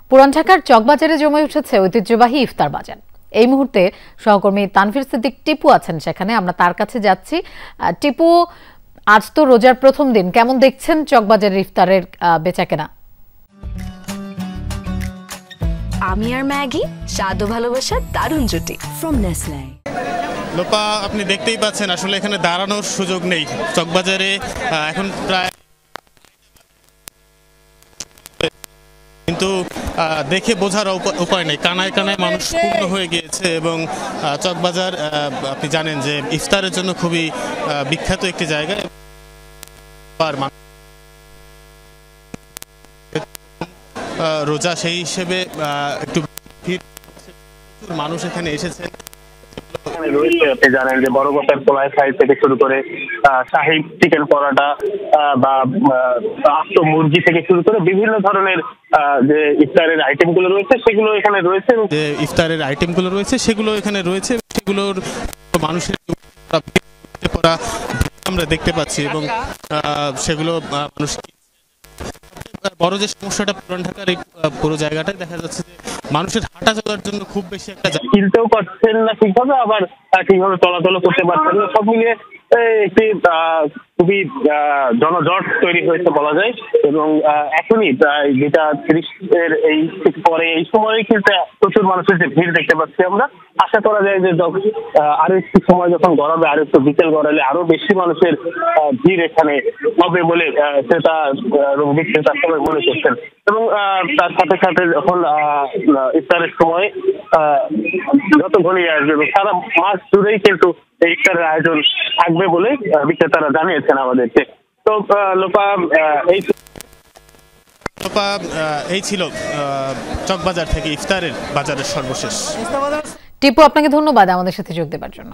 পুরান ঢাকার চকবাজারে জমে উঠেছে ঐতিহ্যবাহী ইফতার বাজার। এই মুহূর্তে সহকর্মী তানভীর সিদ্দিক টিপু আছেন সেখানে, আমরা তার কাছে যাচ্ছি। টিপু, আজ তো রোজার প্রথম দিন, কেমন দেখছেন চকবাজারের ইফতারের বেচাকেনা? আমি আর ম্যাগি, স্বাদ ও ভালোবাসার দারুণ জুটি ফ্রম নেসলে। লোপা, আপনি দেখতেই পাচ্ছেন আসলে এখানে দাঁড়ানোর সুযোগ নেই চকবাজারে। এখন প্রায়, কিন্তু দেখে বোঝার উপায় নেই, কানায় কানায় মানুষ পূর্ণ হয়ে গিয়েছে। এবং চকবাজার আপনি জানেন যে ইফতারের জন্য খুবই বিখ্যাত একটি জায়গা। রোজা সেই হিসেবে একটু মানুষ এখানে এসেছেন। রয়েছে, আপনি জানেন যে বড় গোটার পোলায় ফ্রাই থেকে শুরু করে শাহী চিকেন পরোটা বা আস্ত মুরগি থেকে শুরু করে বিভিন্ন ধরনের যে ইফতারের আইটেম গুলো রয়েছে সেগুলো এখানে রয়েছে। যে ইফতারের আইটেম গুলো রয়েছে সেগুলো এখানে রয়েছে, সেগুলোর মানুষের আমরা দেখতে পাচ্ছি এবং সেগুলো মানুষ। বড় যে সমস্যাটা পুরান ঢাকার এই পুরো জায়গাটায় দেখা যাচ্ছে যে মানুষের হাঁটা চলার জন্য খুব বেশি একটা কিনতেও পারছেন না ঠিকভাবে, আবার ঠিকভাবে চলাচল করতে পারছেন না। সব মিলিয়ে একটি খুবই জনজট তৈরি হয়েছে বলা যায়। এবং এখনই প্রায় যেটা 30-এর এই পরে এই সময় কিন্তু প্রচুর মানুষের যে ভিড় দেখতে পাচ্ছি আমরা। আশা করা যায় যে আরো একটু সময় যখন গড়াবে, আরো একটু বিকেল গড়ালে আরো বেশি মানুষের ভিড় এখানে হবে বলে সেটা বিক্রেতা সবাই মনে করছেন। এবং তার সাথে সাথে যখন ইফতারের সময় যত ঘনিয়ে আসবে এবং সারা মাস জুড়েই কিন্তু এই ইফতারের আয়োজন থাকবে বলে বিক্রেতারা জানিয়েছেন আমাদেরকে। তো লোপা, এই ছিল চকবাজার থেকে ইফতারের বাজারের সর্বশেষ। টিপু, আপনাকে ধন্যবাদ আমাদের সাথে যোগ দেওয়ার জন্য।